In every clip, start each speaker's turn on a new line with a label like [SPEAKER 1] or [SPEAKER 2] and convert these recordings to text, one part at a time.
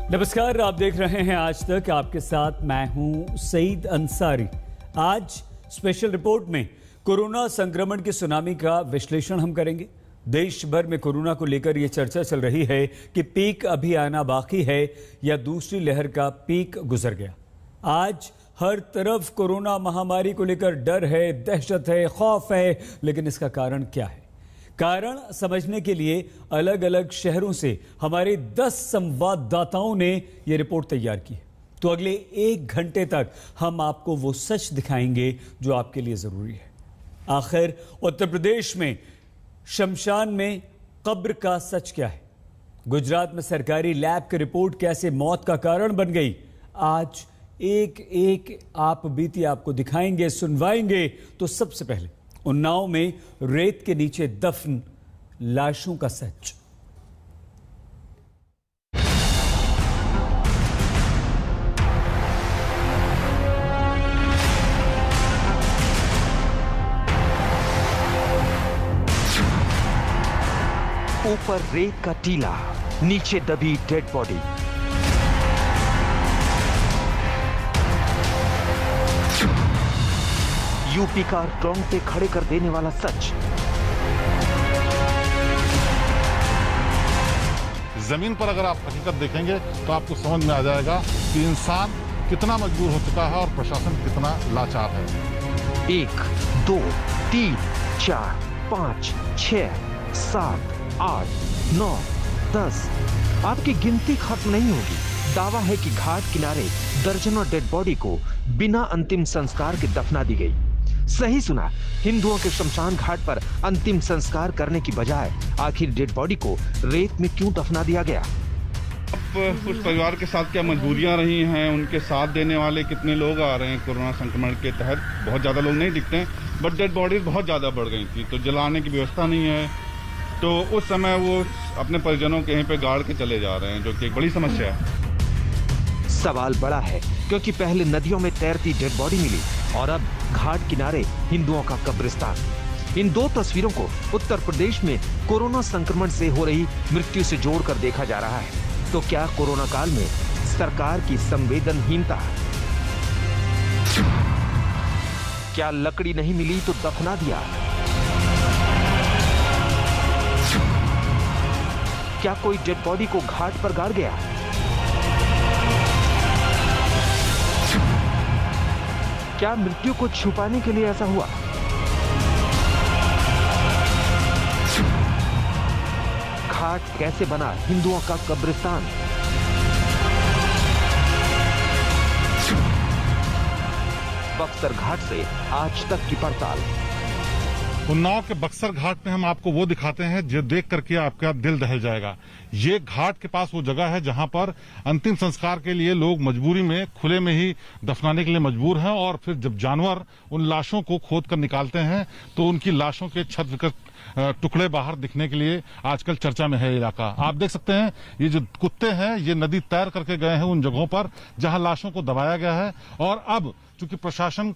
[SPEAKER 1] नमस्कार, आप देख रहे हैं आज तक। आपके साथ मैं हूं सईद अंसारी। आज स्पेशल रिपोर्ट में कोरोना संक्रमण की सुनामी का विश्लेषण हम करेंगे। देश भर में कोरोना को लेकर यह चर्चा चल रही है कि पीक अभी आना बाकी है या दूसरी लहर का पीक गुजर गया। आज हर तरफ कोरोना महामारी को लेकर डर है, दहशत है, खौफ है, लेकिन इसका कारण क्या है? कारण समझने के लिए अलग अलग शहरों से हमारे 10 संवाददाताओं ने यह रिपोर्ट तैयार की है। तो अगले 1 घंटे तक हम आपको वो सच दिखाएंगे जो आपके लिए जरूरी है। आखिर उत्तर प्रदेश में शमशान में कब्र का सच क्या है? गुजरात में सरकारी लैब की रिपोर्ट कैसे मौत का कारण बन गई? आज एक एक आप बीती आपको दिखाएंगे, सुनवाएंगे। तो सबसे पहले उन्नाव में रेत के नीचे दफन लाशों का सच।
[SPEAKER 2] ऊपर रेत का टीला, नीचे दबी डेड बॉडी। यूपी का रोंगटे खड़े कर देने वाला सच।
[SPEAKER 3] जमीन पर अगर आप हकीकत देखेंगे तो आपको समझ में आ जाएगा कि इंसान कितना मजबूर हो चुका है और प्रशासन कितना लाचार है।
[SPEAKER 2] 1, 2, 3, 4, 5, 6, 7, 8, 9, 10। आपकी गिनती खत्म नहीं होगी। दावा है कि घाट किनारे दर्जनों डेड बॉडी को बिना अंतिम संस्कार के दफना दी गई। सही सुना, हिंदुओं के शमशान घाट पर अंतिम संस्कार करने की बजाय आखिर डेड बॉडी को रेत में क्यों दफना दिया गया?
[SPEAKER 4] अब उस परिवार के साथ क्या मजबूरियां रही हैं, उनके साथ देने वाले कितने लोग आ रहे हैं कोरोना संक्रमण के तहत? बहुत ज्यादा लोग नहीं दिखते हैं, बट डेड बॉडीज बहुत ज्यादा बढ़ गई थी, तो जलाने की व्यवस्था नहीं है। तो उस समय वो अपने परिजनों के यहीं पे गाड़ के चले जा रहे हैं, जो कि एक बड़ी समस्या है।
[SPEAKER 2] सवाल बड़ा है क्योंकि पहले नदियों में तैरती डेड बॉडी मिली और अब घाट किनारे हिंदुओं का कब्रिस्तान। इन दो तस्वीरों को उत्तर प्रदेश में कोरोना संक्रमण से हो रही मृत्यु से जोड़कर देखा जा रहा है। तो क्या कोरोना काल में सरकार की संवेदनहीनता? क्या लकड़ी नहीं मिली तो दफना दिया? क्या कोई डेड बॉडी को घाट पर गाड़ गया? क्या मृत्यु को छुपाने के लिए ऐसा हुआ? घाट कैसे बना हिंदुओं का कब्रिस्तान? बक्सर घाट से आज तक की पड़ताल।
[SPEAKER 3] उन्नाव के बक्सर घाट में हम आपको वो दिखाते हैं जो देख करके आपका दिल दहल जाएगा। ये घाट के पास वो जगह है जहां पर अंतिम संस्कार के लिए लोग मजबूरी में खुले में ही दफनाने के लिए मजबूर हैं, और फिर जब जानवर उन लाशों को खोद कर निकालते हैं तो उनकी लाशों के छत विकृत टुकड़े बाहर दिखने के लिए आजकल चर्चा में है इलाका। आप देख सकते हैं ये जो कुत्ते हैं ये नदी तैर करके गए हैं उन जगहों पर जहां लाशों को दबाया गया है। और अब चूंकि प्रशासन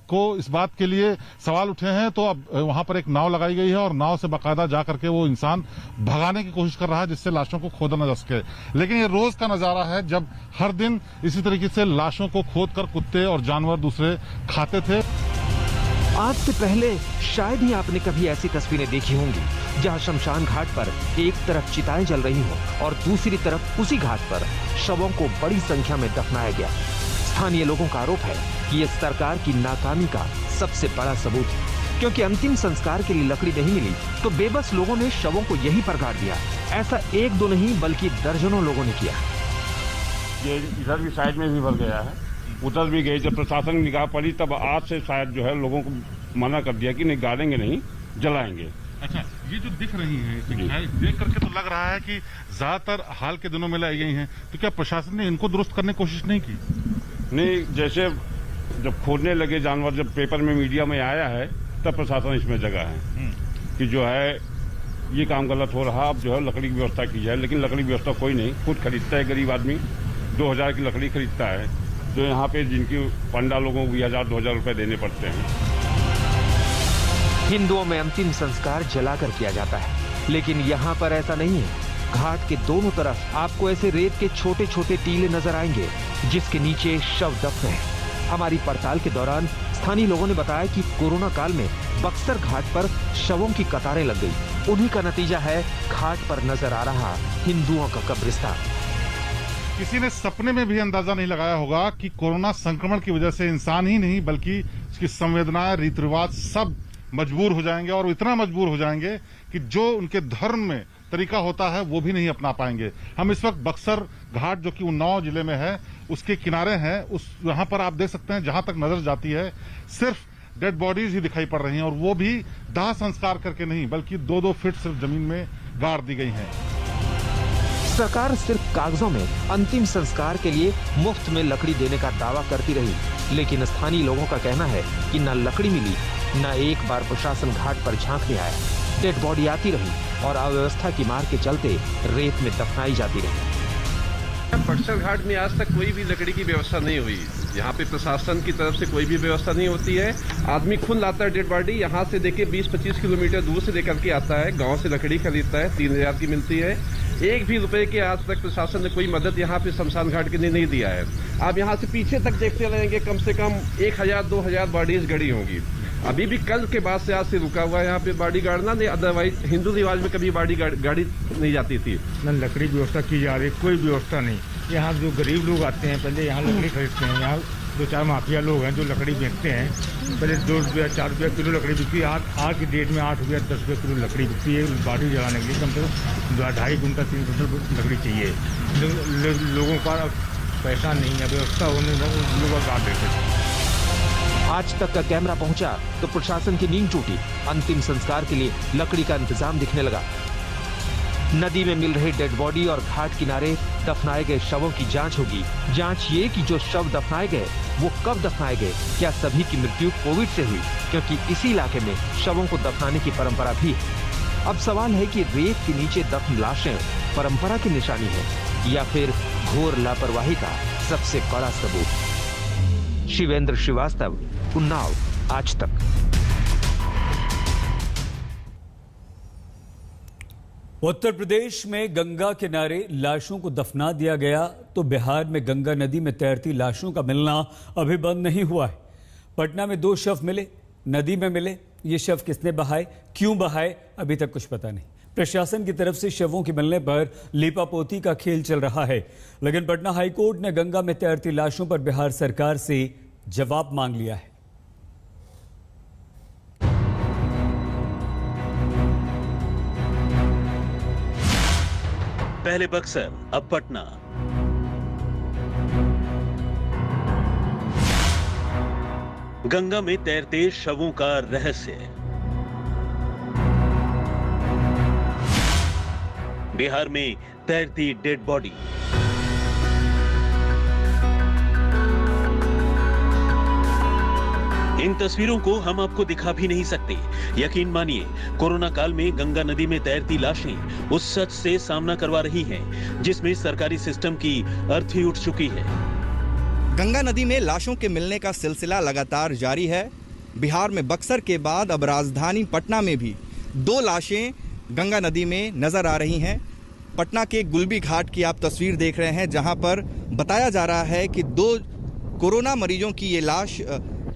[SPEAKER 3] को इस बात के लिए सवाल उठे हैं तो अब वहां पर एक नाव लगाई गई है और नाव से बाकायदा जा करके वो इंसान भगाने की कोशिश कर रहा है जिससे लाशों को खोदा न जा सके। लेकिन ये रोज का नजारा है जब हर दिन इसी तरीके से लाशों को खोद कर कुत्ते और जानवर दूसरे खाते थे।
[SPEAKER 2] आज से पहले शायद ही आपने कभी ऐसी तस्वीरें देखी होंगी जहां शमशान घाट पर एक तरफ चिताएं जल रही हो और दूसरी तरफ उसी घाट पर शवों को बड़ी संख्या में दफनाया गया। स्थानीय लोगों का आरोप है कि ये सरकार की नाकामी का सबसे बड़ा सबूत है, क्योंकि अंतिम संस्कार के लिए लकड़ी नहीं मिली तो बेबस लोगों ने शवों को यहीं पर गाड़ दिया। ऐसा 1-2 नहीं बल्कि दर्जनों लोगों ने किया।
[SPEAKER 4] ये इधर भी साइड में भी भर गया है, उधर भी गई। जब प्रशासन निगाह पड़ी तब आज से शायद जो है लोगों को मना कर दिया कि नहीं गाड़ेंगे, नहीं जलाएंगे।
[SPEAKER 3] अच्छा, ये जो दिख रही हैं देख करके तो लग रहा है कि ज्यादातर हाल के दिनों में लाई गई हैं, तो क्या प्रशासन ने इनको दुरुस्त करने की कोशिश नहीं की?
[SPEAKER 4] नहीं, जैसे जब खोदने लगे जानवर, जब पेपर में मीडिया में आया है तब प्रशासन इसमें जगह है कि जो है ये काम गलत हो रहा, अब जो है लकड़ी की व्यवस्था की जाए। लेकिन लकड़ी की व्यवस्था कोई नहीं, खुद खरीदता है गरीब आदमी, 2000 की लकड़ी खरीदता है, जो यहाँ पे जिनकी पंडा लोगों को 1000-2000 रुपए देने पड़ते हैं।
[SPEAKER 2] हिंदुओं में अंतिम संस्कार जलाकर किया जाता है, लेकिन यहाँ पर ऐसा नहीं है। घाट के दोनों तरफ आपको ऐसे रेत के छोटे छोटे टीले नजर आएंगे जिसके नीचे शव दफन है। हमारी पड़ताल के दौरान स्थानीय लोगों ने बताया कि कोरोना काल में बक्सर घाट पर शवों की कतारें लग गई। उन्हीं का नतीजा है घाट पर नजर आ रहा हिंदुओं का कब्रिस्तान।
[SPEAKER 3] किसी ने सपने में भी अंदाजा नहीं लगाया होगा कि कोरोना संक्रमण की वजह से इंसान ही नहीं बल्कि उसकी संवेदनाएं, रीति रिवाज सब मजबूर हो जाएंगे और इतना मजबूर हो जाएंगे कि जो उनके धर्म में तरीका होता है वो भी नहीं अपना पाएंगे। हम इस वक्त बक्सर घाट जो कि उन्नाव जिले में है उसके किनारे हैं। यहाँ पर आप देख सकते हैं जहां तक नजर जाती है सिर्फ डेड बॉडीज ही दिखाई पड़ रही हैं और वो भी दाह संस्कार करके नहीं बल्कि 2-2 फीट सिर्फ जमीन में गाड़ दी गई हैं।
[SPEAKER 2] सरकार सिर्फ कागजों में अंतिम संस्कार के लिए मुफ्त में लकड़ी देने का दावा करती रही, लेकिन स्थानीय लोगों का कहना है कि न लकड़ी मिली, न एक बार प्रशासन घाट पर झांकने आया। डेड बॉडी आती रही और अव्यवस्था की मार के चलते रेत में दफनाई जाती रही।
[SPEAKER 5] बक्सर घाट में आज तक कोई भी लकड़ी की व्यवस्था नहीं हुई। यहाँ पे प्रशासन की तरफ से कोई भी व्यवस्था नहीं होती है। आदमी खुद लाता है डेड बॉडी, यहाँ से देखिए 20-25 किलोमीटर दूर से लेकर के आता है, गांव से लकड़ी खरीदता है, 3000 की मिलती है। एक भी रुपए के आज तक प्रशासन ने कोई मदद यहाँ पे शमशान घाट के लिए नहीं दिया है। आप यहाँ से पीछे तक देखते रहेंगे कम से कम 1000-2000 बॉडीज गड़ी होंगी। अभी भी कल के बाद से आज से रुका हुआ है यहाँ पे बॉडी गाड़ना, नहीं अदरवाइज हिंदू रिवाज में कभी बॉडी गाड़ी नहीं जाती थी।
[SPEAKER 6] न लकड़ी की व्यवस्था की जा रही, कोई व्यवस्था नहीं। यहाँ जो गरीब लोग आते हैं पहले यहाँ लकड़ी खरीदते हैं। यहाँ 2-4 माफिया लोग हैं जो लकड़ी बेचते हैं। पहले 2 रुपया 4 रुपया किलो लकड़ी बिकती है। आज की डेट में 8 रुपया 10 रुपया किलो लकड़ी बिकती है। बॉडी जलाने के लिए कम से कम 2.5 कुंटल 3 कुंटल लकड़ी चाहिए। लोगों का पैसा नहीं है, व्यवस्था होने लोगों का गाड़ देते हैं।
[SPEAKER 2] आज तक का कैमरा पहुंचा तो प्रशासन की नींद टूटी। अंतिम संस्कार के लिए लकड़ी का इंतजाम दिखने लगा। नदी में मिल रहे डेड बॉडी और घाट किनारे दफनाए गए शवों की जांच होगी। जांच ये कि जो शव दफनाए गए वो कब दफनाए गए, क्या सभी की मृत्यु कोविड से हुई, क्योंकि इसी इलाके में शवों को दफनाने की परंपरा भी है। अब सवाल है कि रेत के नीचे दफन लाशें परंपरा की निशानी है या फिर घोर लापरवाही का सबसे बड़ा सबूत। शिवेंद्र श्रीवास्तव, उन्नाव, आज तक।
[SPEAKER 1] उत्तर प्रदेश में गंगा किनारे लाशों को दफना दिया गया तो बिहार में गंगा नदी में तैरती लाशों का मिलना अभी बंद नहीं हुआ है। पटना में 2 शव मिले, नदी में मिले। ये शव किसने बहाए, क्यों बहाए, अभी तक कुछ पता नहीं। प्रशासन की तरफ से शवों के मिलने पर लीपापोती का खेल चल रहा है, लेकिन पटना हाईकोर्ट ने गंगा में तैरती लाशों पर बिहार सरकार से जवाब मांग लिया है।
[SPEAKER 7] पहले बक्सर, अब पटना। गंगा में तैरते शवों का रहस्य। बिहार में तैरती डेड बॉडी। इन तस्वीरों को हम आपको दिखा भी नहीं सकते। यकीन मानिए, कोरोना काल में गंगा नदी में तैरती लाशें उस सच से सामना करवा रही हैं, जिसमें सरकारी सिस्टम की अर्थी उठ चुकी है।
[SPEAKER 8] गंगा नदी में लाशों के मिलने का सिलसिला लगातार जारी है। बिहार में बक्सर के बाद अब राजधानी पटना में भी 2 लाशें गंगा नदी में नजर आ रही हैं। पटना के गुलबी घाट की आप तस्वीर देख रहे हैं, जहां पर बताया जा रहा है कि 2 कोरोना मरीजों की ये लाश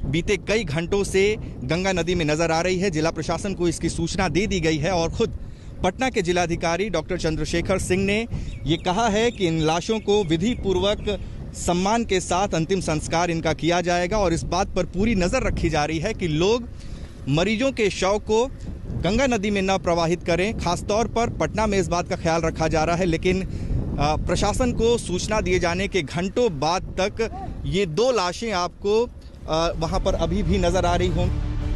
[SPEAKER 8] बीते कई घंटों से गंगा नदी में नजर आ रही है। जिला प्रशासन को इसकी सूचना दे दी गई है और खुद पटना के जिलाधिकारी डॉक्टर चंद्रशेखर सिंह ने ये कहा है कि इन लाशों को विधि पूर्वक सम्मान के साथ अंतिम संस्कार इनका किया जाएगा और इस बात पर पूरी नज़र रखी जा रही है कि लोग मरीजों के शव को गंगा नदी में न प्रवाहित करें। खासतौर पर पटना में इस बात का ख्याल रखा जा रहा है, लेकिन प्रशासन को सूचना दिए जाने के घंटों बाद तक ये 2 लाशें आपको वहां पर अभी भी नजर आ रही हों।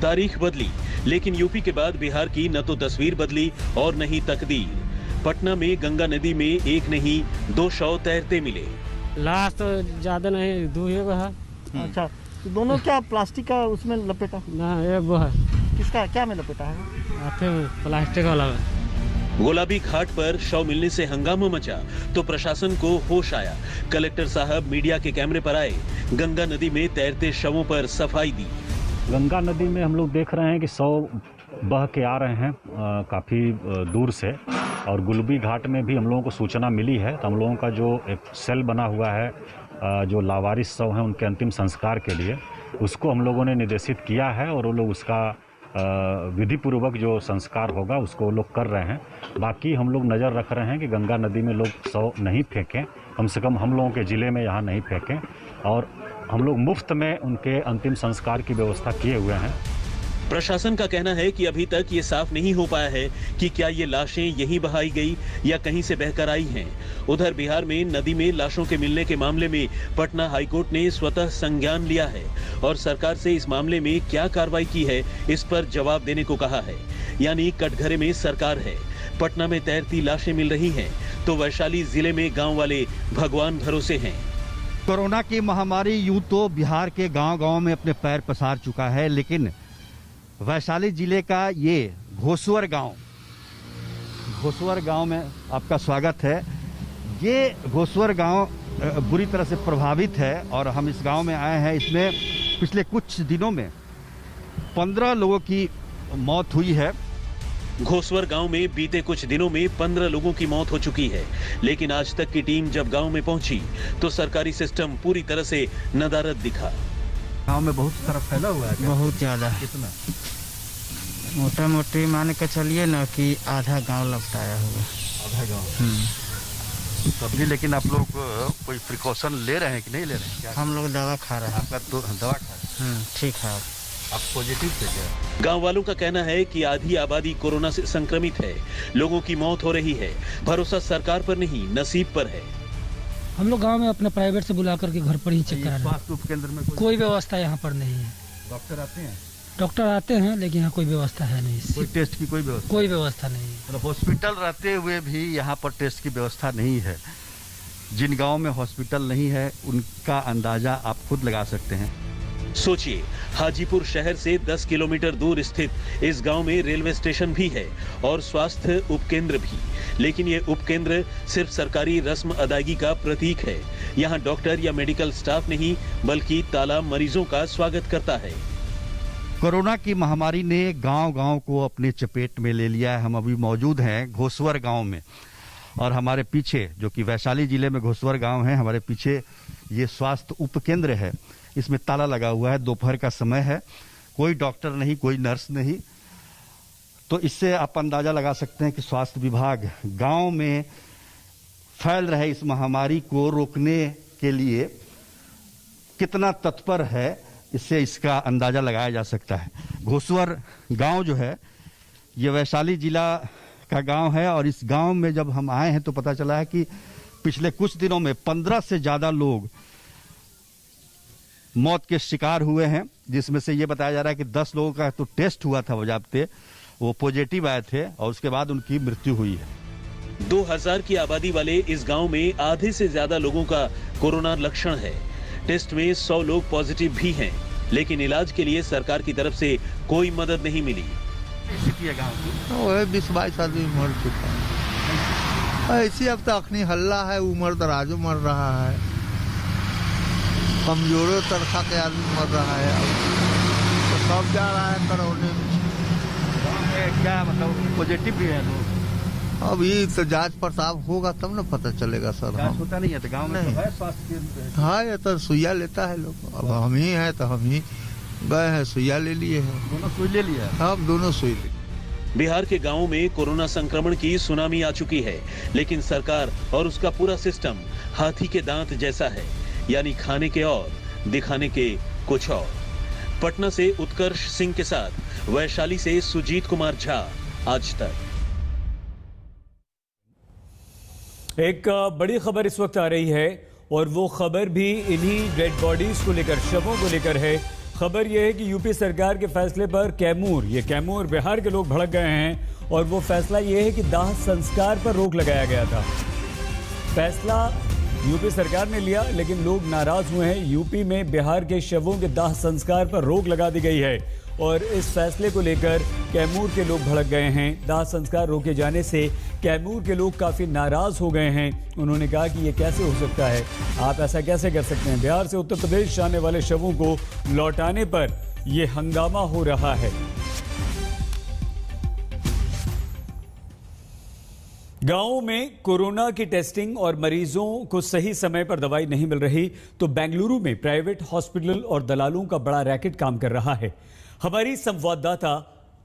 [SPEAKER 7] तारीख बदली, लेकिन यूपी के बाद बिहार की न तो तस्वीर बदली और न ही तकदीर। पटना में गंगा नदी में एक नहीं 2 शव तैरते मिले।
[SPEAKER 9] लाश तो ज्यादा नहीं, 2 है।
[SPEAKER 10] अच्छा, तो दोनों क्या प्लास्टिक का उसमें लपेटा?
[SPEAKER 9] ना, ये वो है।
[SPEAKER 10] किसका, क्या में लपेटा है?
[SPEAKER 9] प्लास्टिक वाला।
[SPEAKER 7] गुलाबी घाट पर शव मिलने से हंगामा मचा तो प्रशासन को होश आया। कलेक्टर साहब मीडिया के कैमरे पर आए, गंगा नदी में तैरते शवों पर सफाई दी।
[SPEAKER 11] गंगा नदी में हम लोग देख रहे हैं कि शव बह के आ रहे हैं काफी दूर से और गुलबी घाट में भी हम लोगों को सूचना मिली है, तो हम लोगों का जो एक सेल बना हुआ है जो लावारिस शव हैं उनके अंतिम संस्कार के लिए, उसको हम लोगों ने निर्देशित किया है और वो लोग उसका विधि पूर्वक जो संस्कार होगा उसको वो लोग कर रहे हैं। बाकी हम लोग नज़र रख रहे हैं कि गंगा नदी में लोग शव नहीं फेंकें, कम से कम हम लोगों के ज़िले में यहाँ नहीं फेंकें, और हम लोग मुफ्त में उनके अंतिम संस्कार की व्यवस्था किए हुए हैं।
[SPEAKER 7] प्रशासन का कहना है कि अभी तक ये साफ नहीं हो पाया है कि क्या ये लाशें यहीं बहाई गई या कहीं से बहकर आई हैं। उधर बिहार में नदी में लाशों के मिलने के मामले में पटना हाईकोर्ट ने स्वतः संज्ञान लिया है और सरकार से इस मामले में क्या कार्रवाई की है इस पर जवाब देने को कहा है। यानी कटघरे में सरकार है, पटना में तैरती लाशें मिल रही हैं, तो वैशाली जिले में गाँव वाले भगवान भरोसे हैं।
[SPEAKER 12] कोरोना की महामारी यूं तो बिहार के गांव-गांव में अपने पैर पसार चुका है, लेकिन वैशाली जिले का ये घोसवर गांव में आपका स्वागत है। ये घोसवर गांव बुरी तरह से प्रभावित है और हम इस गांव में आए हैं। इसमें पिछले कुछ दिनों में 15 लोगों की मौत हुई है।
[SPEAKER 7] घोसवर गांव में बीते कुछ दिनों में 15 लोगों की मौत हो चुकी है, लेकिन आज तक की टीम जब गांव में पहुंची तो सरकारी सिस्टम पूरी तरह से नदारद दिखा।
[SPEAKER 12] गांव में बहुत सारा फैला हुआ है।
[SPEAKER 13] बहुत ज्यादा।
[SPEAKER 12] कितना?
[SPEAKER 13] मोटा मोटी मान के चलिए ना कि आधा गांव लपटाया हुआ।
[SPEAKER 12] आधा गांव। तब भी लेकिन आप लोग कोई प्रिकॉशन ले रहे हैं कि नहीं ले रहे हैं?
[SPEAKER 13] हम लोग दवा खा रहे हैं।
[SPEAKER 12] आपका तो दवा खा रहे हैं?
[SPEAKER 13] ठीक है।
[SPEAKER 12] आप पॉजिटिव थे क्या?
[SPEAKER 7] गांव वालों का कहना है कि आधी आबादी कोरोना से संक्रमित है, लोगों की मौत हो रही है। भरोसा सरकार पर नहीं, नसीब पर है।
[SPEAKER 14] हम लोग गांव में अपने प्राइवेट से बुला करके घर पर ही चेक करा रहे हैं।
[SPEAKER 12] स्वास्थ्य उपकेंद्र में
[SPEAKER 14] कोई व्यवस्था यहाँ पर नहीं है।
[SPEAKER 12] डॉक्टर आते हैं?
[SPEAKER 14] डॉक्टर आते हैं, लेकिन यहाँ कोई व्यवस्था है नहीं।
[SPEAKER 12] कोई टेस्ट की कोई व्यवस्था?
[SPEAKER 14] कोई व्यवस्था नहीं।
[SPEAKER 12] मतलब हॉस्पिटल रहते हुए भी यहाँ पर टेस्ट की व्यवस्था नहीं है। जिन गाँव में हॉस्पिटल नहीं है उनका अंदाजा आप खुद लगा सकते हैं।
[SPEAKER 7] सोचिए, हाजीपुर शहर से 10 किलोमीटर दूर स्थित इस गांव में रेलवे स्टेशन भी है और स्वास्थ्य उपकेंद्र भी, लेकिन ये उपकेंद्र सिर्फ सरकारी रस्म अदायगी का प्रतीक है। यहाँ डॉक्टर या मेडिकल स्टाफ नहीं बल्कि ताला मरीजों का स्वागत करता है।
[SPEAKER 12] कोरोना की महामारी ने गांव-गांव को अपने चपेट में ले लिया है। हम अभी मौजूद हैं घोसवर गांव में और हमारे पीछे, जो कि वैशाली जिले में घोसवर गांव है, हमारे पीछे ये स्वास्थ्य उपकेंद्र है। इसमें ताला लगा हुआ है, दोपहर का समय है, कोई डॉक्टर नहीं, कोई नर्स नहीं। तो इससे आप अंदाजा लगा सकते हैं कि स्वास्थ्य विभाग गांव में फैल रहे इस महामारी को रोकने के लिए कितना तत्पर है, इससे इसका अंदाजा लगाया जा सकता है। घोसवर गांव जो है ये वैशाली जिला का गांव है और इस गांव में जब हम आए हैं तो पता चला है कि पिछले कुछ दिनों में 15 से ज्यादा लोग मौत के शिकार हुए हैं, जिसमें से ये बताया जा रहा है कि 10 लोगों का तो टेस्ट हुआ था बजाबते, वो पॉजिटिव आए थे और उसके बाद उनकी मृत्यु हुई है।
[SPEAKER 7] 2000 की आबादी वाले इस गांव में आधे से ज्यादा लोगों का कोरोना लक्षण है। टेस्ट में 100 लोग पॉजिटिव भी हैं, लेकिन इलाज के लिए सरकार की तरफ से कोई मदद नहीं मिली।
[SPEAKER 15] 20-22 आदमी मर चुका है। ऐसी अब तक नहीं हल्ला है, उम्र दराजों मर रहा है, कमजोरों तरफा के आदमी मर रहा है। तो सब जा रहा है करौने में।
[SPEAKER 12] क्या मतलब पॉजिटिव भी है लोग?
[SPEAKER 15] अब ये तो जांच पड़ताल होगा तब ना पता चलेगा सर।
[SPEAKER 12] जांच होता नहीं है तो गांव में तो है स्वास्थ्य केंद्र?
[SPEAKER 15] हाँ, ये तो सुइया लेता है लोग। अब हम ही हैं तो हम ही गए हैं, सुइया ले लिए हैं।
[SPEAKER 12] दोनों सुई ले लिया?
[SPEAKER 15] हाँ, दोनों सुई ले।
[SPEAKER 7] बिहार के गांवों में कोरोना संक्रमण की सुनामी आ चुकी है, लेकिन सरकार और उसका पूरा सिस्टम हाथी के दांत जैसा है, यानी खाने के और दिखाने के कुछ और। पटना से उत्कर्ष सिंह के साथ वैशाली से सुजीत कुमार झा, आज तक।
[SPEAKER 1] एक बड़ी खबर इस वक्त आ रही है और वो खबर भी इन्हीं डेड बॉडीज को लेकर, शवों को लेकर है। खबर यह है कि यूपी सरकार के फैसले पर कैमूर बिहार के लोग भड़क गए हैं और वो फैसला यह है कि दाह संस्कार पर रोक लगाया गया था। फैसला यूपी सरकार ने लिया, लेकिन लोग नाराज हुए हैं। यूपी में बिहार के शवों के दाह संस्कार पर रोक लगा दी गई है और इस फैसले को लेकर कैमूर के लोग भड़क गए हैं। दाह संस्कार रोके जाने से कैमूर के लोग काफ़ी नाराज हो गए हैं। उन्होंने कहा कि ये कैसे हो सकता है, आप ऐसा कैसे कर सकते हैं। बिहार से उत्तर प्रदेश जाने वाले शवों को लौटाने पर यह हंगामा हो रहा है। गांवों में कोरोना की टेस्टिंग और मरीजों को सही समय पर दवाई नहीं मिल रही तो बेंगलुरु में प्राइवेट हॉस्पिटल और दलालों का बड़ा रैकेट काम कर रहा है। हमारी संवाददाता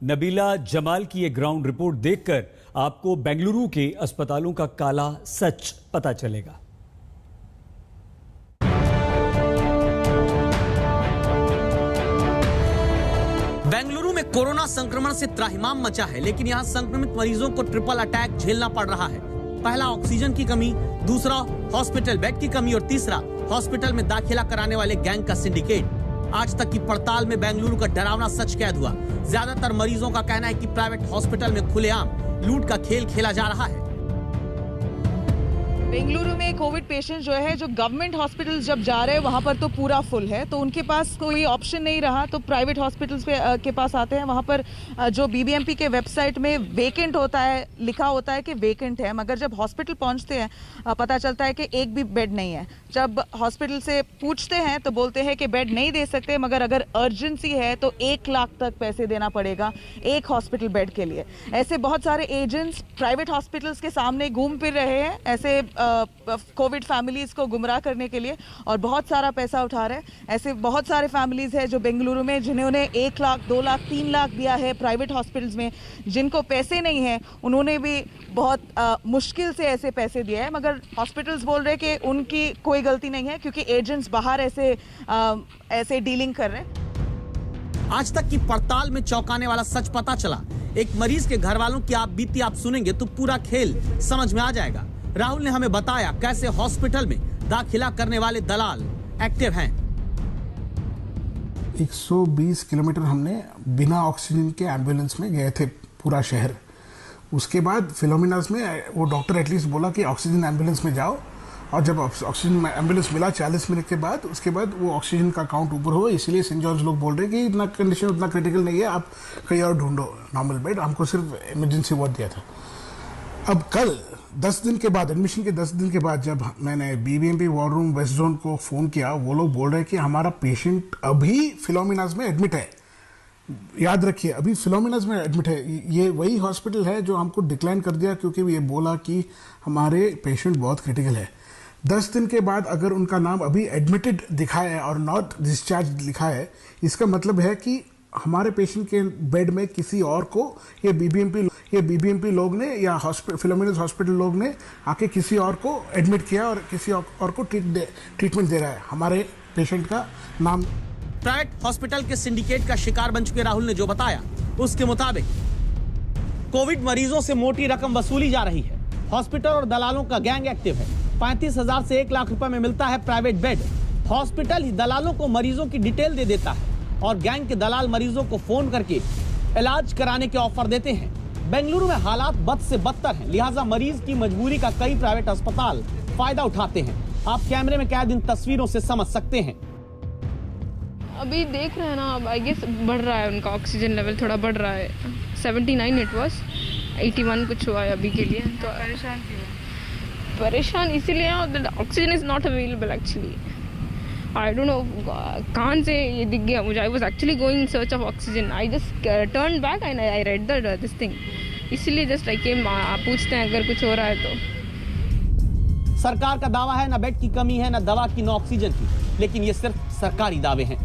[SPEAKER 1] नबीला जमाल की ये ग्राउंड रिपोर्ट देखकर आपको बेंगलुरु के अस्पतालों का काला सच पता चलेगा।
[SPEAKER 16] बेंगलुरु में कोरोना संक्रमण से त्राहिमाम मचा है, लेकिन यहाँ संक्रमित मरीजों को ट्रिपल अटैक झेलना पड़ रहा है। पहला ऑक्सीजन की कमी, दूसरा हॉस्पिटल बेड की कमी और तीसरा हॉस्पिटल में दाखिला कराने वाले गैंग का सिंडिकेट। आज तक की पड़ताल में बेंगलुरु का डरावना सच कैद हुआ। ज्यादातर मरीजों का कहना है कि प्राइवेट हॉस्पिटल में खुलेआम लूट का खेल खेला जा रहा है।
[SPEAKER 17] बेंगलुरु में कोविड पेशेंट जो है, जो गवर्नमेंट हॉस्पिटल्स जब जा रहे हैं वहाँ पर तो पूरा फुल है, तो उनके पास कोई ऑप्शन नहीं रहा तो प्राइवेट हॉस्पिटल्स के पास आते हैं। वहाँ पर जो बीबीएमपी के वेबसाइट में वेकेंट होता है, लिखा होता है कि वेकेंट है, मगर जब हॉस्पिटल पहुँचते हैं पता चलता है कि एक भी बेड नहीं है। जब हॉस्पिटल से पूछते हैं तो बोलते हैं कि बेड नहीं दे सकते, मगर अगर अर्जेंसी है तो 1 लाख तक पैसे देना पड़ेगा एक हॉस्पिटल बेड के लिए। ऐसे बहुत सारे एजेंट्स प्राइवेट हॉस्पिटल्स के सामने घूम फिर रहे हैं ऐसे कोविड फैमिलीज को गुमराह करने के लिए और बहुत सारा पैसा उठा रहे हैं। ऐसे बहुत सारे फैमिलीज हैं जो बेंगलुरु में जिन्होंने 1 लाख, 2 लाख, 3 लाख दिया है प्राइवेट हॉस्पिटल्स में। जिनको पैसे नहीं है उन्होंने भी बहुत मुश्किल से ऐसे पैसे दिए हैं, मगर हॉस्पिटल्स बोल रहे हैं कि उनकी कोई गलती नहीं है क्योंकि एजेंट्स बाहर ऐसे डीलिंग कर रहे हैं।
[SPEAKER 16] आज तक की पड़ताल में चौंकाने वाला सच पता चला। एक मरीज के घर वालों की आप बीती आप सुनेंगे तो पूरा खेल समझ में आ जाएगा। राहुल ने हमें बताया कैसे हॉस्पिटल में दाखिला करने वाले दलाल एक्टिव हैं।
[SPEAKER 18] 120 किलोमीटर हमने बिना ऑक्सीजन के एम्बुलेंस में गए थे पूरा शहर। उसके बाद फिलोमिनास में वो डॉक्टर एटलीस्ट बोला कि ऑक्सीजन एम्बुलेंस में जाओ, और जब ऑक्सीजन एम्बुलेंस मिला 40 मिनट के बाद, उसके बाद वो ऑक्सीजन का काउंट ऊपर हुआ। इसलिए सेंट जॉर्ज लोग बोल रहे हैं कि इतना कंडीशन उतना क्रिटिकल नहीं है, आप कहीं और ढूंढो नॉर्मल बेड। हमको सिर्फ इमरजेंसी वार्ड दिया था। अब कल 10 दिन के बाद, एडमिशन के 10 दिन के बाद जब मैंने BBMP ward room west zone को फ़ोन किया, वो लोग बोल रहे हैं कि हमारा पेशेंट अभी फिलोमिनास में एडमिट है। याद रखिए, अभी फिलोमिनास में एडमिट है। ये वही हॉस्पिटल है जो हमको डिक्लाइन कर दिया क्योंकि ये बोला कि हमारे पेशेंट बहुत क्रिटिकल है। 10 दिन के बाद अगर उनका नाम अभी एडमिटेड दिखा है और नॉट डिस्चार्ज लिखा है, इसका मतलब है कि हमारे पेशेंट के बेड में किसी और को ये बीबीएमपी लोग ने या फिलोमिनास हॉस्पिटल लोग ने आके किसी और को एडमिट किया और किसी और को ट्रीटमेंट दे रहा है। हमारे पेशेंट का नाम।
[SPEAKER 16] प्राइवेट हॉस्पिटल के सिंडिकेट का शिकार बन चुके राहुल ने जो बताया, उसके मुताबिक कोविड मरीजों से मोटी रकम वसूली जा रही है। हॉस्पिटल और दलालों का गैंग एक्टिव है। 35,000 से 1 लाख रुपए में मिलता है प्राइवेट बेड। हॉस्पिटल ही दलालों को मरीजों की डिटेल दे देता है और गैंग के दलाल मरीजों को फोन करके इलाज कराने के ऑफर देते हैं। बेंगलुरु में हालात बद से बदतर हैं, लिहाजा मरीज की मजबूरी का कई प्राइवेट अस्पताल फायदा उठाते हैं। आप कैमरे में कैद इन तस्वीरों से समझ सकते हैं।
[SPEAKER 19] अभी देख रहे हैं ना, अब आई गेस बढ़ रहा है, उनका ऑक्सीजन लेवल थोड़ा बढ़ रहा है। 79 इट वाज, 81 कुछ हुआ है अभी के लिए। तो परेशान इसीलिए oxygen is not available actually. I don't know कहाँ से ये दिख गया मुझे। I was actually going in search of oxygen. I just turned back and I read this thing. इसीलिए just I came। पूछते हैं अगर कुछ हो रहा है तो।
[SPEAKER 16] सरकार का दावा है न बेड की कमी है, न दवा की, न ऑक्सीजन की, लेकिन ये सिर्फ सरकारी दावे हैं।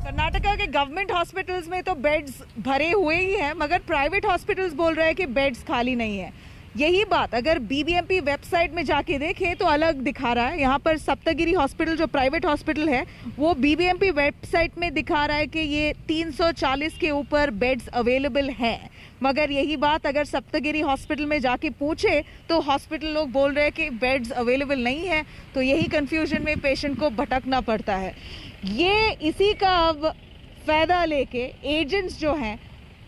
[SPEAKER 17] कर्नाटका के गवर्नमेंट हॉस्पिटल्स में तो बेड्स भरे हुए ही हैं, मगर प्राइवेट हॉस्पिटल्स बोल रहे हैं कि बेड्स खाली नहीं है। यही बात अगर बीबीएमपी वेबसाइट में जाके देखें तो अलग दिखा रहा है। यहाँ पर सप्तगिरी हॉस्पिटल जो प्राइवेट हॉस्पिटल है, वो बीबीएमपी वेबसाइट में दिखा रहा है कि ये 340 के ऊपर बेड्स अवेलेबल हैं, मगर यही बात अगर सप्तगिरी हॉस्पिटल में जाके पूछे तो हॉस्पिटल लोग बोल रहे हैं कि बेड्स अवेलेबल नहीं है। तो यही कंफ्यूजन में पेशेंट को भटकना पड़ता है। ये इसी का अब फायदा लेके एजेंट्स जो हैं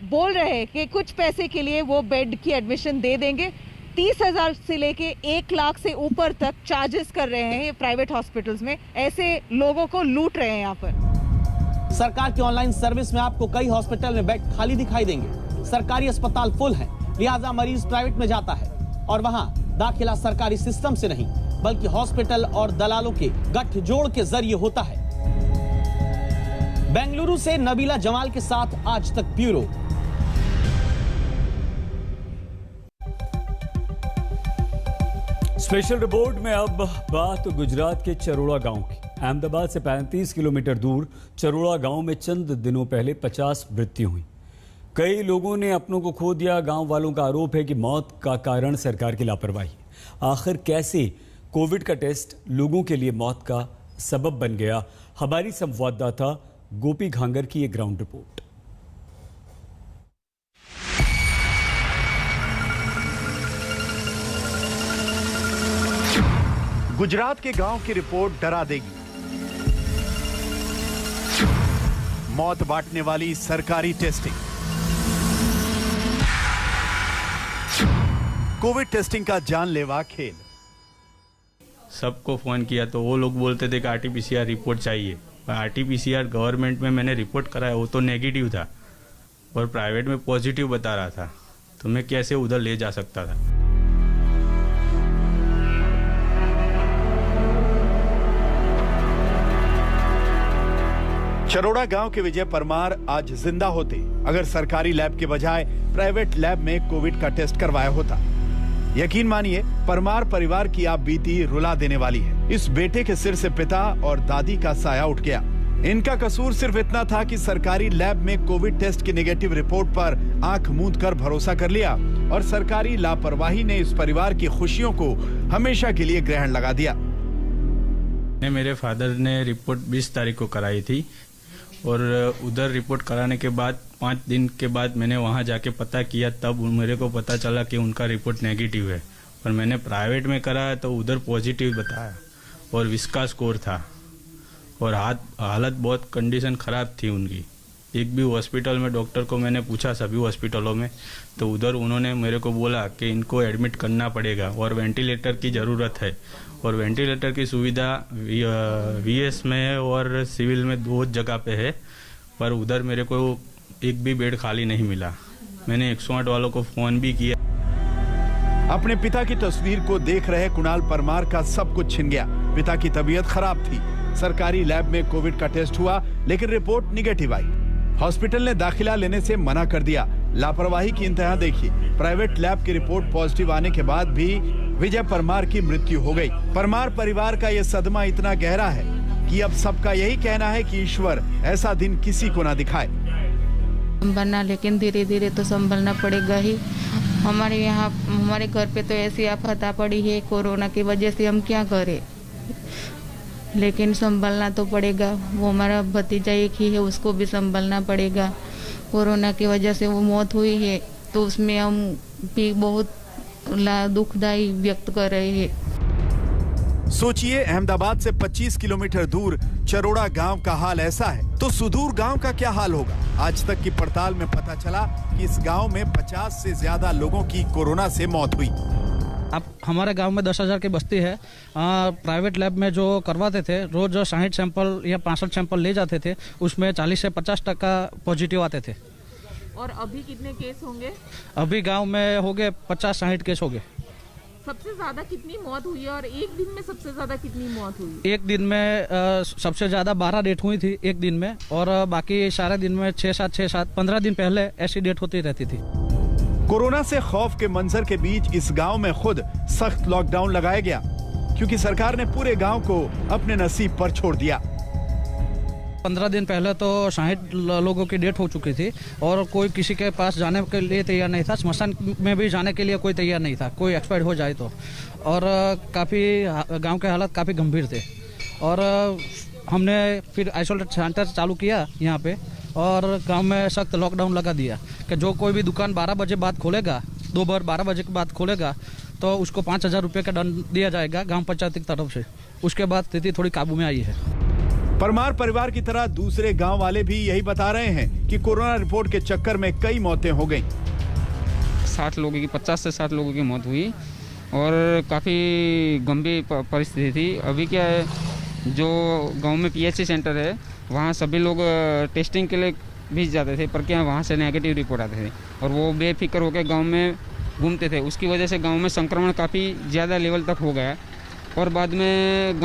[SPEAKER 17] बोल रहे हैं कि कुछ पैसे के लिए वो बेड की एडमिशन दे देंगे। 30,000 से लेके 1 लाख से ऊपर तक चार्जेस कर रहे हैं ये प्राइवेट हॉस्पिटल्स में। ऐसे लोगों को लूट रहे हैं यहाँ पर।
[SPEAKER 16] सरकार की ऑनलाइन सर्विस में आपको कई हॉस्पिटल में बेड खाली दिखाई देंगे। सरकारी अस्पताल फुल है, लिहाजा मरीज प्राइवेट में जाता है और वहाँ दाखिला सरकारी सिस्टम से नहीं बल्कि हॉस्पिटल और दलालों के गठजोड़ के जरिए होता है। बेंगलुरु से नबीला जमाल के साथ आज तक ब्यूरो।
[SPEAKER 1] स्पेशल रिपोर्ट में अब बात गुजरात के चरोड़ा गांव की। अहमदाबाद से 35 किलोमीटर दूर चरोड़ा गांव में चंद दिनों पहले 50 मृत्यु हुई। कई लोगों ने अपनों को खो दिया। गांव वालों का आरोप है कि मौत का कारण सरकार की लापरवाही। आखिर कैसे कोविड का टेस्ट लोगों के लिए मौत का सबब बन गया? हमारी संवाददाता गोपी घांगर की एक ग्राउंड रिपोर्ट।
[SPEAKER 20] गुजरात के गांव की रिपोर्ट डरा देगी। मौत बांटने वाली सरकारी टेस्टिंग। कोविड टेस्टिंग का जानलेवा खेल।
[SPEAKER 21] सबको फोन किया तो वो लोग बोलते थे कि आरटीपीसीआर रिपोर्ट चाहिए। आरटीपीसीआर गवर्नमेंट में मैंने रिपोर्ट कराया, वो तो नेगेटिव था और प्राइवेट में पॉजिटिव बता रहा था, तो मैं कैसे उधर ले जा सकता था।
[SPEAKER 20] चरोड़ा गांव के विजय परमार आज जिंदा होते अगर सरकारी लैब के बजाय प्राइवेट लैब में कोविड का टेस्ट करवाया होता। यकीन मानिए, परमार परिवार की आप बीती रुला देने वाली है। इस बेटे के सिर से पिता और दादी का साया उठ गया। इनका कसूर सिर्फ इतना था कि सरकारी लैब में कोविड टेस्ट की नेगेटिव रिपोर्ट पर आंख मूंद कर भरोसा कर लिया और सरकारी लापरवाही ने इस परिवार की खुशियों को हमेशा के लिए ग्रहण लगा दिया।
[SPEAKER 21] मेरे फादर ने रिपोर्ट 20 तारीख को कराई थी और उधर रिपोर्ट कराने के बाद 5 दिन के बाद मैंने वहां जाके पता किया, तब मेरे को पता चला कि उनका रिपोर्ट नेगेटिव है। और मैंने प्राइवेट में कराया तो उधर पॉजिटिव बताया और विस्का स्कोर था और हालत बहुत कंडीशन ख़राब थी उनकी। एक भी हॉस्पिटल में डॉक्टर को मैंने पूछा, सभी हॉस्पिटलों में, तो उधर उन्होंने मेरे को बोला कि इनको एडमिट करना पड़ेगा और वेंटिलेटर की ज़रूरत है। और वेंटिलेटर की सुविधा वीएस में है और सिविल में 2 जगह पे है, पर उधर मेरे को एक भी बेड खाली नहीं मिला। मैंने 108 वालों को फ़ोन भी किया।
[SPEAKER 20] अपने पिता की तस्वीर को देख रहे कुणाल परमार का सब कुछ छिन गया। पिता की तबीयत खराब थी। सरकारी लैब में कोविड का टेस्ट हुआ लेकिन रिपोर्ट निगेटिव आई। हॉस्पिटल ने दाखिला लेने से मना कर दिया। लापरवाही की इंतहा देखी। प्राइवेट लैब की रिपोर्ट पॉजिटिव आने के बाद भी विजय परमार की मृत्यु हो गई। परमार परिवार का यह सदमा इतना गहरा है कि अब सबका यही कहना है कि ईश्वर ऐसा दिन किसी को ना दिखाए।
[SPEAKER 13] बनना, लेकिन धीरे धीरे तो संभलना पड़ेगा ही। हमारे यहाँ हमारे घर पे तो ऐसी आफत आ पड़ी है कोरोना की वजह से, हम क्या करें, लेकिन संभलना तो पड़ेगा। वो हमारा भतीजा एक ही है, उसको भी संभलना पड़ेगा। कोरोना की वजह से वो मौत हुई है तो उसमें हम भी बहुत दुखदाई व्यक्त कर रहे हैं।
[SPEAKER 20] सोचिए, अहमदाबाद से 25 किलोमीटर दूर चरोड़ा गांव का हाल ऐसा है तो सुदूर गांव का क्या हाल होगा। आज तक की पड़ताल में पता चला कि इस गांव में 50 से ज्यादा लोगों की कोरोना से मौत हुई।
[SPEAKER 22] अब हमारे गांव में 10,000 की बस्ती है। प्राइवेट लैब में जो करवाते थे, रोज 60 सैंपल या 65 सैंपल ले जाते थे, उसमें 40 से 50% पॉजिटिव आते थे।
[SPEAKER 17] और अभी कितने केस होंगे?
[SPEAKER 22] अभी गांव में हो गए 50-60 केस हो गए।
[SPEAKER 17] सबसे ज्यादा कितनी मौत हुई है और एक दिन में सबसे ज्यादा कितनी मौत हुई?
[SPEAKER 22] एक दिन में सबसे ज्यादा 12 डेथ हुई थी एक दिन में, और बाकी सारे दिन में 6-7 15 दिन पहले ऐसी डेथ होती रहती थी।
[SPEAKER 20] कोरोना से खौफ के मंजर के बीच इस गांव में खुद सख्त लॉकडाउन लगाया गया क्योंकि सरकार ने पूरे गांव को अपने नसीब पर छोड़ दिया।
[SPEAKER 22] 15 दिन पहले तो 60 लोगों की डेथ हो चुकी थी और कोई किसी के पास जाने के लिए तैयार नहीं था। स्मशान में भी जाने के लिए कोई तैयार नहीं था, कोई एक्सपायर हो जाए तो। और काफ़ी गांव के हालात काफ़ी गंभीर थे और हमने फिर आइसोलेट सेंटर चालू किया यहाँ पे और गांव में सख्त लॉकडाउन लगा दिया कि जो कोई भी दुकान 12 बजे बाद खोलेगा, दोपहर 12 बजे के बाद खोलेगा तो उसको 5,000 रुपये का दंड दिया जाएगा ग्राम पंचायत की तरफ से। उसके बाद स्थिति थोड़ी काबू में आई है।
[SPEAKER 20] परमार परिवार की तरह दूसरे गांव वाले भी यही बता रहे हैं कि कोरोना रिपोर्ट के चक्कर में कई मौतें हो गईं।
[SPEAKER 23] 60 लोगों की 50 से 60 लोगों की मौत हुई और काफ़ी गंभीर परिस्थिति थी। अभी क्या है, जो गांव में पीएचसी सेंटर है वहाँ सभी लोग टेस्टिंग के लिए भी जाते थे, पर क्या वहाँ से नेगेटिव रिपोर्ट आते थे और वो बेफिक्र होकर गांव में घूमते थे। उसकी वजह से गांव में संक्रमण काफ़ी ज़्यादा लेवल तक हो गया और बाद में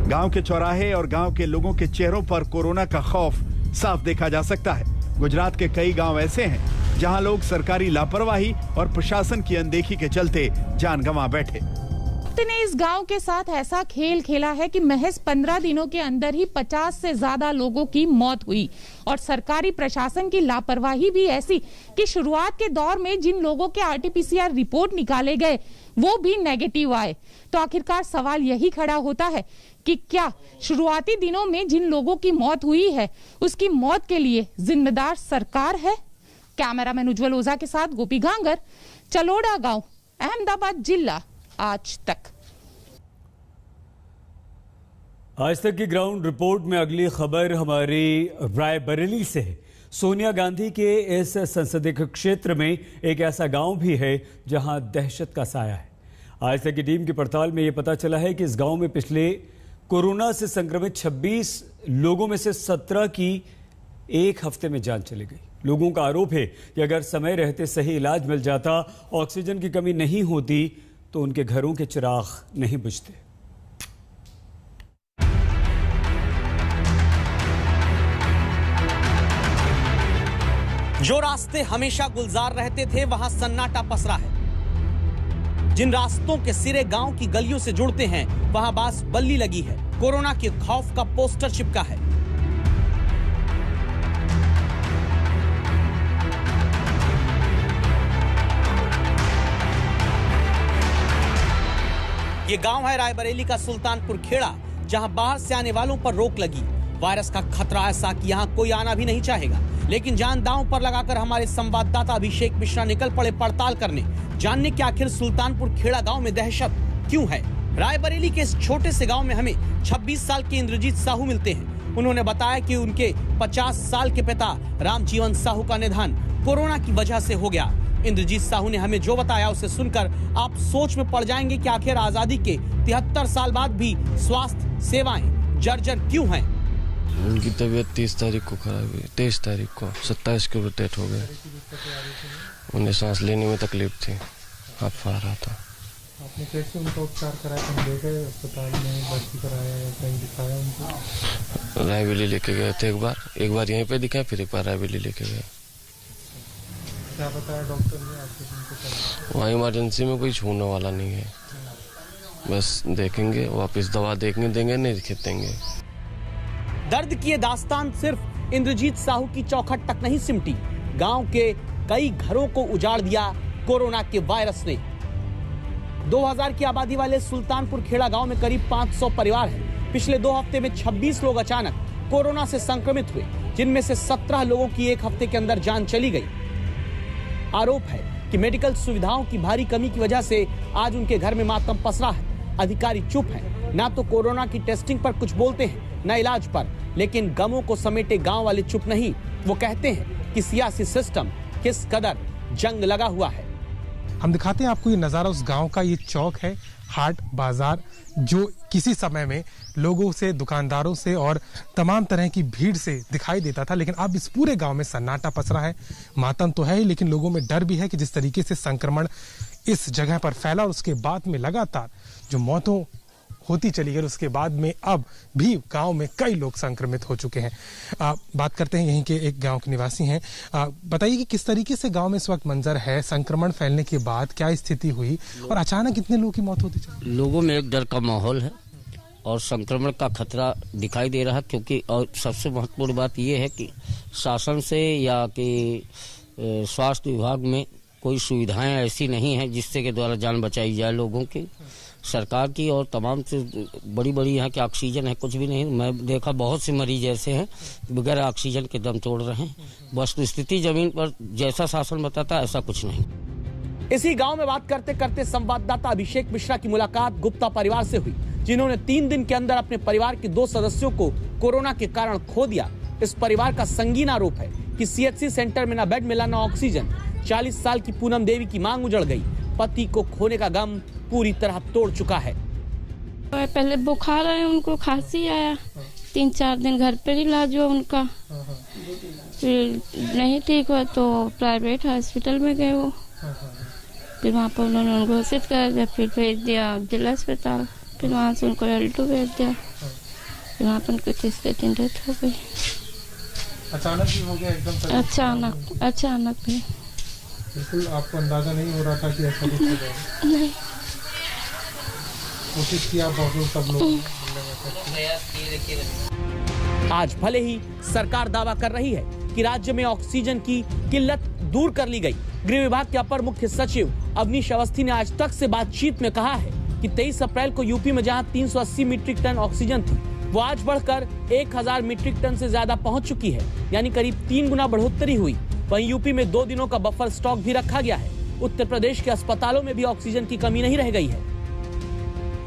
[SPEAKER 23] गांव के चौराहे और गांव के लोगों के चेहरों पर कोरोना का खौफ साफ देखा जा सकता है। गुजरात के कई गांव ऐसे हैं
[SPEAKER 20] जहां लोग सरकारी लापरवाही और प्रशासन की अनदेखी के चलते जान गंवा बैठे।
[SPEAKER 3] ने इस गांव के साथ ऐसा खेल खेला है कि महज 15 दिनों के अंदर ही 50 से ज्यादा लोगों की मौत हुई और सरकारी प्रशासन की लापरवाही भी ऐसी कि शुरुआत के दौर में जिन लोगों के आरटीपीसीआर रिपोर्ट निकाले गए वो भी नेगेटिव आए। तो आखिरकार सवाल यही खड़ा होता है कि क्या शुरुआती दिनों में जिन लोगों की मौत हुई है उसकी मौत के लिए जिम्मेदार सरकार है? कैमरामैन उज्जवल ओझा के साथ गोपी गांगर, चलोड़ा गांव, अहमदाबाद जिला, आज तक।
[SPEAKER 1] आज तक की ग्राउंड रिपोर्ट में अगली खबर हमारी रायबरेली से है। सोनिया गांधी के इस संसदीय क्षेत्र में एक ऐसा गांव भी है जहां दहशत का साया है। आज तक की टीम की पड़ताल में यह पता चला है कि इस गांव में पिछले कोरोना से संक्रमित 26 लोगों में से 17 की एक हफ्ते में जान चली गई। लोगों का आरोप है कि अगर समय रहते सही इलाज मिल जाता, ऑक्सीजन की कमी नहीं होती तो उनके घरों के चिराग नहीं बुझते।
[SPEAKER 16] जो रास्ते हमेशा गुलजार रहते थे वहां सन्नाटा पसरा है। जिन रास्तों के सिरे गांव की गलियों से जुड़ते हैं वहां बास बल्ली लगी है। कोरोना के खौफ का पोस्टर चिपका है। ये गांव है रायबरेली का सुल्तानपुर खेड़ा, जहां बाहर से आने वालों पर रोक लगी। वायरस का खतरा ऐसा कि यहां कोई आना भी नहीं चाहेगा। लेकिन जान दांव पर लगाकर हमारे संवाददाता अभिषेक मिश्रा निकल पड़े पड़ताल करने, जानने कि आखिर सुल्तानपुर खेड़ा गांव में दहशत क्यों है। रायबरेली के इस छोटे से गांव में हमें 26 साल के इंद्रजीत साहू मिलते हैं। उन्होंने बताया कि उनके 50 साल के पिता रामजीवन साहू का निधन कोरोना की वजह से हो गया। इंद्रजीत साहू ने हमें जो बताया उसे सुनकर आप सोच में पड़ जाएंगे कि आखिर आजादी के 73 साल बाद भी स्वास्थ्य सेवाएं जर्जर क्यों हैं।
[SPEAKER 4] उनकी तबीयत 30 तारीख को खराब हुई, 23 तारीख को, 27 को डेथ हो गए। उन्हें सांस लेने में तकलीफ थी, हाफ आ रहा था।
[SPEAKER 5] आपने कैसे उनका उपचार कराया? कहीं ले गए अस्पताल में भर्ती कराया या कहीं दिखाया उनको?
[SPEAKER 4] रायबरेली लेके गए थे एक बार यहीं पे दिखाया, फिर एक बार रायबरेली लेके गए।
[SPEAKER 5] क्या बताया डॉक्टर ने आपको?
[SPEAKER 4] वहाँ इमरजेंसी में कोई छूने वाला नहीं है, बस देखेंगे वापस दवा देखने देंगे, नहीं देंगे।
[SPEAKER 16] दर्द की ये दास्तान सिर्फ इंद्रजीत साहू की चौखट तक नहीं सिमटी। गांव के कई घरों को उजाड़ दिया कोरोना के वायरस ने। 2000 की आबादी वाले सुल्तानपुर खेड़ा गांव में करीब 500 परिवार हैं। पिछले 2 हफ्ते में 26 लोग अचानक कोरोना से संक्रमित हुए, जिनमें से 17 लोगों की एक हफ्ते के अंदर जान चली गई। आरोप है कि मेडिकल सुविधाओं की भारी कमी की वजह से आज उनके घर में मातम पसरा है। अधिकारी चुप हैं, ना तो कोरोना की टेस्टिंग पर कुछ बोलते हैं, न इलाज पर। लेकिन गमों को समेटे गांव वाले चुप नहीं। वो कहते हैं कि सियासी सिस्टम किस कदर जंग लगा हुआ है।
[SPEAKER 5] हम दिखाते हैं आपको ये नजारा उस गांव का। ये चौक है, हाट बाजार, जो किसी समय में लोगों से, दुकानदारों से और तमाम तरह की भीड़ से दिखाई देता था, लेकिन अब इस पूरे गांव में सन्नाटा पसरा है। मातम तो है ही, लेकिन लोगों में डर भी है कि जिस तरीके से संक्रमण इस जगह पर फैला और उसके बाद में लगातार जो मौतों होती चली गई, उसके बाद में अब भी गांव में कई लोग संक्रमित हो चुके हैं। बात करते हैं यहीं के एक गांव के निवासी हैं। बताइए कि किस तरीके से गांव में इस वक्त मंजर है, संक्रमण फैलने के बाद क्या स्थिति हुई और अचानक इतने लोगों की मौत होती चली?
[SPEAKER 24] लोगों में एक डर का माहौल है और संक्रमण का खतरा दिखाई दे रहा है, क्योंकि और सबसे महत्वपूर्ण बात यह है कि शासन से या कि स्वास्थ्य विभाग में कोई सुविधाएं ऐसी नहीं है जिससे के द्वारा जान बचाई जाए लोगों की। सरकार की और तमाम से बड़ी बड़ी यहाँ की ऑक्सीजन है, कुछ भी नहीं। मैं देखा बहुत से मरीज ऐसे हैं बगैर ऑक्सीजन के दम तोड़ रहे हैं। वस्तुस्थिति जमीन पर जैसा शासन बताता ऐसा कुछ नहीं।
[SPEAKER 16] इसी गांव में बात करते करते संवाददाता अभिषेक मिश्रा की मुलाकात गुप्ता परिवार से हुई, जिन्होंने 3 दिन के अंदर अपने परिवार के 2 सदस्यों को कोरोना के कारण खो दिया। इस परिवार का संगीन आरोप है कि सीएचसी सेंटर में न बेड मिला न ऑक्सीजन। 40 साल की पूनम देवी की मांग उजड़ गई। पति को खोने का गम पूरी तरह तोड़ चुका है।
[SPEAKER 25] पहले बुखार आया, उनको खांसी आया, 3-4 दिन घर पर इलाज हुआ उनका, फिर नहीं ठीक हुआ तो प्राइवेट हॉस्पिटल में गए वो। फिर वहाँ पर उन्होंने उनको घोषित कर दिया, फिर भेज दिया जिला अस्पताल, फिर वहाँ से उनको L2 भेज दिया। फिर वहाँ पर उनको 3 दिन डेथ हो गई।
[SPEAKER 5] अचानक ही हो गया एकदम?
[SPEAKER 25] अचानक भी।
[SPEAKER 5] बिल्कुल आपको अंदाजा नहीं हो रहा था कि ऐसा कुछ हो जाएगा?
[SPEAKER 25] नहीं।
[SPEAKER 5] कोशिश की आप बहुत सब लोग?
[SPEAKER 16] आज भले ही सरकार दावा कर रही है कि राज्य में ऑक्सीजन की किल्लत दूर कर ली गई, गृह विभाग के अपर मुख्य सचिव अवनीश अवस्थी ने आज तक से बातचीत में कहा है कि 23 अप्रैल को यूपी में जहां 380 मीट्रिक टन ऑक्सीजन थी, वो आज बढ़कर 1000 मीट्रिक टन से ज्यादा पहुंच चुकी है, यानी करीब 3 गुना बढ़ोतरी हुई। वहीं यूपी में 2 दिनों का बफर स्टॉक भी रखा गया है। उत्तर प्रदेश के अस्पतालों में भी ऑक्सीजन की कमी नहीं रह गई है।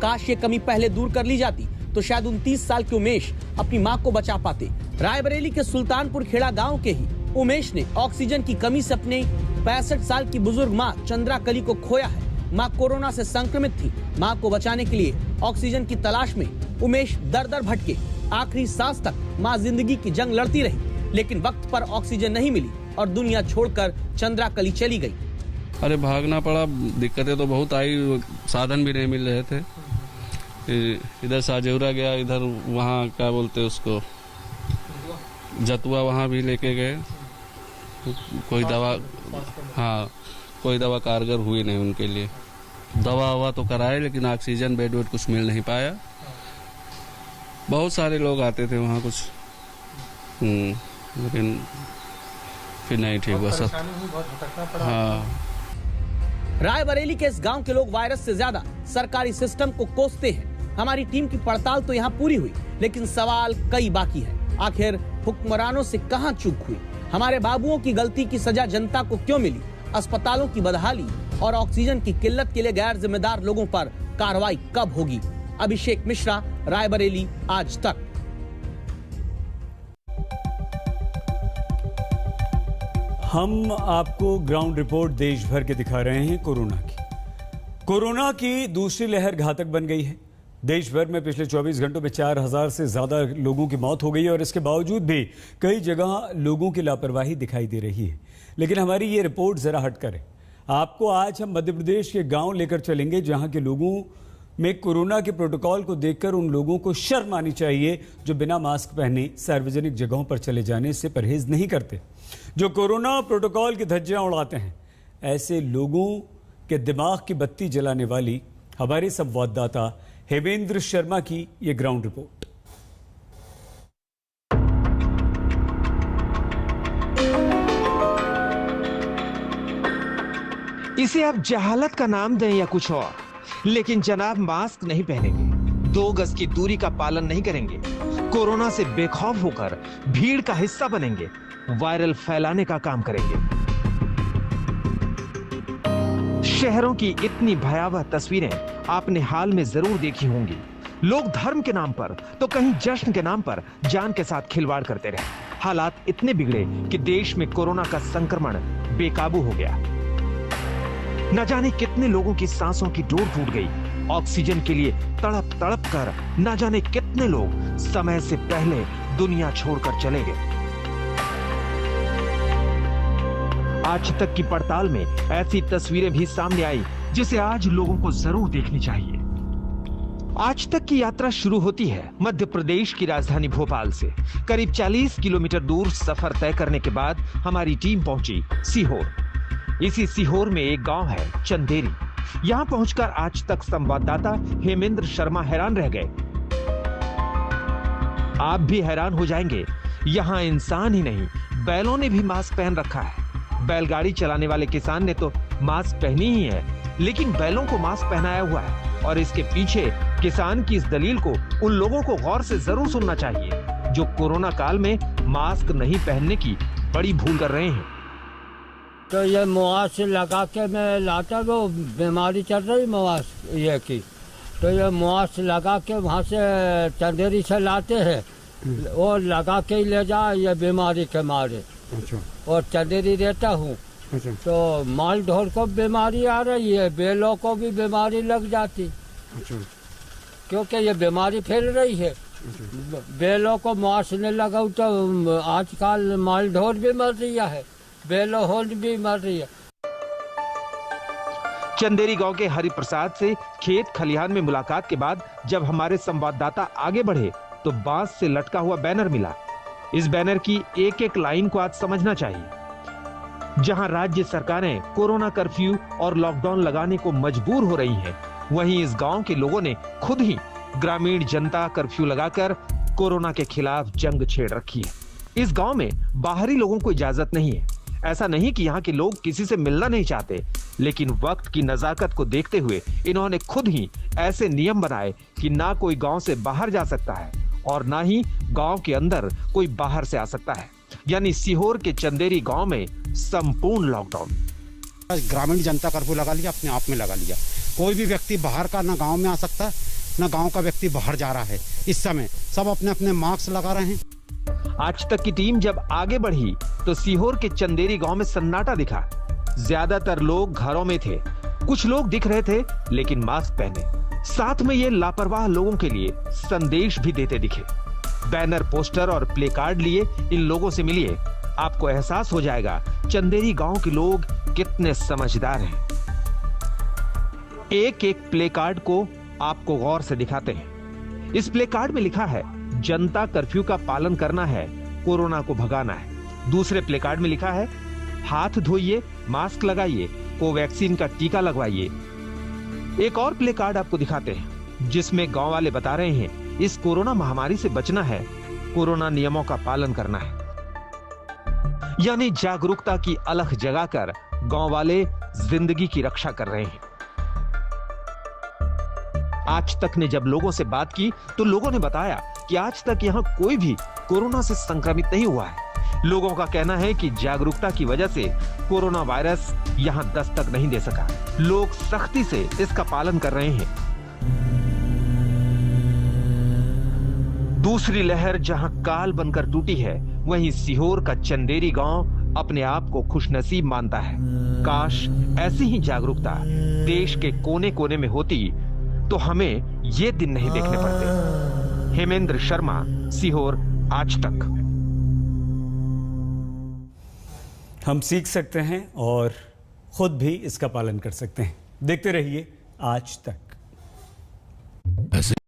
[SPEAKER 16] काश ये कमी पहले दूर कर ली जाती तो शायद 29 साल के उमेश अपनी मां को बचा पाते। रायबरेली के सुल्तानपुर खेड़ा गांव के ही उमेश ने ऑक्सीजन की कमी से अपने 65 साल की बुजुर्ग मां चंद्रा कली को खोया है। मां कोरोना से संक्रमित थी। मां को बचाने के लिए ऑक्सीजन की तलाश में उमेश दर दर भटके। आखिरी सांस तक मां जिंदगी की जंग लड़ती रही, लेकिन वक्त पर ऑक्सीजन नहीं मिली और दुनिया छोड़कर चंद्रा कली चली गई।
[SPEAKER 4] अरे भागना पड़ा, दिक्कतें तो बहुत आई, साधन भी नहीं मिल रहे थे। इधर साजेवरा गया, इधर वहाँ क्या बोलते उसको जतुआ, वहाँ भी लेके गए। कोई दवा, हाँ कोई दवा कारगर हुई नहीं उनके लिए। दवा ववा तो कराए, लेकिन ऑक्सीजन बेड वेड कुछ मिल नहीं पाया। बहुत सारे लोग आते थे वहाँ कुछ, लेकिन फिर नहीं ठीक हुआ सब। हाँ।
[SPEAKER 16] रायबरेली के इस गांव के लोग वायरस से ज्यादा सरकारी सिस्टम को कोसते हैं। हमारी टीम की पड़ताल तो यहाँ पूरी हुई, लेकिन सवाल कई बाकी है। आखिर हुक्मरानों से कहाँ चूक हुई? हमारे बाबुओं की गलती की सजा जनता को क्यों मिली? अस्पतालों की बदहाली और ऑक्सीजन की किल्लत के लिए गैर जिम्मेदार लोगों पर कार्रवाई कब होगी? अभिषेक मिश्रा, रायबरेली, आज तक।
[SPEAKER 1] हम आपको ग्राउंड रिपोर्ट देश भर के दिखा रहे हैं कोरोना की दूसरी लहर घातक बन गई है। देश भर में पिछले 24 घंटों में 4000 से ज्यादा लोगों की मौत हो गई है और इसके बावजूद भी कई जगह लोगों की लापरवाही दिखाई दे रही है। लेकिन हमारी ये रिपोर्ट जरा हटकर है। आपको आज हम मध्य प्रदेश के गांव लेकर चलेंगे, जहां के लोगों में कोरोना के प्रोटोकॉल को देखकर उन लोगों को शर्म आनी चाहिए जो बिना मास्क पहने सार्वजनिक जगहों पर चले जाने से परहेज नहीं करते, जो कोरोना प्रोटोकॉल की धज्जियां उड़ाते हैं। ऐसे लोगों के दिमाग की बत्ती जलाने वाली हमारे संवाददाता हेमेंद्र शर्मा की ये ग्राउंड रिपोर्ट।
[SPEAKER 2] इसे आप जहालत का नाम दें या कुछ और, लेकिन जनाब मास्क नहीं पहनेंगे, 2 गज की दूरी का पालन नहीं करेंगे, कोरोना से बेखौफ होकर भीड़ का हिस्सा बनेंगे, वायरल फैलाने का काम करेंगे। शहरों की इतनी भयावह तस्वीरें आपने हाल में जरूर देखी होंगी। लोग धर्म के नाम पर तो कहीं जश्न के नाम पर जान के साथ खिलवाड़ करते रहे। हालात इतने बिगड़े कि देश में कोरोना का संक्रमण बेकाबू हो गया। न जाने कितने लोगों की सांसों की डोर टूट गई। ऑक्सीजन के लिए तड़प तड़प कर न जाने कितने लोग समय से पहले दुनिया छोड़कर चले गए। आज तक की पड़ताल में ऐसी तस्वीरें भी सामने आई जिसे आज लोगों को जरूर देखनी चाहिए। आज तक की यात्रा शुरू होती है मध्य प्रदेश की राजधानी भोपाल से। करीब 40 किलोमीटर दूर सफर तय करने के बाद हमारी टीम पहुंची सीहोर। इसी सीहोर में एक गांव है चंदेरी। यहां पहुंचकर आज तक संवाददाता हेमेंद्र शर्मा हैरान रह गए। आप भी हैरान हो जाएंगे, यहां इंसान ही नहीं बैलों ने भी मास्क पहन रखा है। बैलगाड़ी चलाने वाले किसान ने तो मास्क पहनी ही है, लेकिन बैलों को मास्क पहनाया हुआ है। और इसके पीछे किसान की इस दलील को उन लोगों को गौर से जरूर सुनना चाहिए जो कोरोना काल में मास्क नहीं पहनने की बड़ी भूल कर रहे हैं।
[SPEAKER 6] तो ये मास्क लगा के मैं लाता, वो बीमारी चल रही मास्क ये की, तो ये मास्क लगा के वहाँ से चंदेरी से लाते हैं, वो लगा के ही ले जा ये बीमारी के मारे। और चंदेरी रहता हूँ तो माल ढोर को बीमारी आ रही है, बैलों को भी बीमारी लग जाती क्योंकि ये बीमारी फैल रही है। बैलों को मास्क नहीं लगाओ तो आजकल माल ढोर भी मर रही है, बैलों होल भी मर रही है।
[SPEAKER 2] चंदेरी गांव के हरि प्रसाद से खेत खलिहान में मुलाकात के बाद जब हमारे संवाददाता आगे बढ़े तो बांस से लटका हुआ बैनर मिला। इस बैनर की एक एक लाइन को आज समझना चाहिए। जहां राज्य सरकारें कोरोना कर्फ्यू और लॉकडाउन लगाने को मजबूर हो रही हैं, वहीं इस गांव के लोगों ने खुद ही ग्रामीण जनता कर्फ्यू लगाकर कोरोना के खिलाफ जंग छेड़ रखी है। इस गांव में बाहरी लोगों को इजाजत नहीं है। ऐसा नहीं कि यहाँ के लोग किसी से मिलना नहीं चाहते, लेकिन वक्त की नजाकत को देखते हुए इन्होंने खुद ही ऐसे नियम बनाए कि ना कोई गांव से बाहर जा सकता है और ना ही गांव के अंदर कोई बाहर से आ सकता है। यानी सीहोर के चंदेरी गांव में संपूर्ण लॉकडाउन।
[SPEAKER 8] ग्रामीण जनता कर्फ्यू लगा लिया, अपने आप में लगा लिया। कोई भी व्यक्ति बाहर का ना गांव में आ सकता, ना गांव का व्यक्ति बाहर जा रहा है। इस समय सब अपने अपने मास्क लगा रहे हैं।
[SPEAKER 2] आज तक की टीम जब आगे बढ़ी तो सीहोर के चंदेरी गांव में सन्नाटा दिखा। ज्यादातर लोग घरों में थे, कुछ लोग दिख रहे थे लेकिन मास्क पहने। साथ में ये लापरवाह लोगों के लिए संदेश भी देते दिखे। बैनर, पोस्टर और प्ले कार्ड लिए इन लोगों से मिलिए, आपको एहसास हो जाएगा चंदेरी गांव के लोग कितने समझदार हैं। एक एक प्ले कार्ड को आपको गौर से दिखाते हैं। इस प्ले कार्ड में लिखा है जनता कर्फ्यू का पालन करना है, कोरोना को भगाना है। दूसरे प्ले कार्ड में लिखा है हाथ धोइए, मास्क लगाइए, कोवैक्सीन का टीका लगवाइए। एक और प्ले कार्ड आपको दिखाते हैं जिसमें गांव वाले बता रहे हैं इस कोरोना महामारी से बचना है, कोरोना नियमों का पालन करना है। यानी जागरूकता की अलख जगाकर गांव वाले जिंदगी की रक्षा कर रहे हैं। आज तक ने जब लोगों से बात की तो लोगों ने बताया कि आज तक यहां कोई भी कोरोना से संक्रमित नहीं हुआ है। लोगों का कहना है कि जागरूकता की वजह से कोरोना वायरस यहां दस्तक नहीं दे सका। लोग सख्ती से इसका पालन कर रहे हैं। दूसरी लहर जहां काल बनकर टूटी है, वहीं सीहोर का चंदेरी गांव अपने आप को खुशनसीब मानता है। काश ऐसी ही जागरूकता देश के कोने कोने में होती तो हमें ये दिन नहीं देखने पड़ते। हेमेंद्र शर्मा, सीहोर, आज तक।
[SPEAKER 1] हम सीख सकते हैं और खुद भी इसका पालन कर सकते हैं। देखते रहिए आज तक।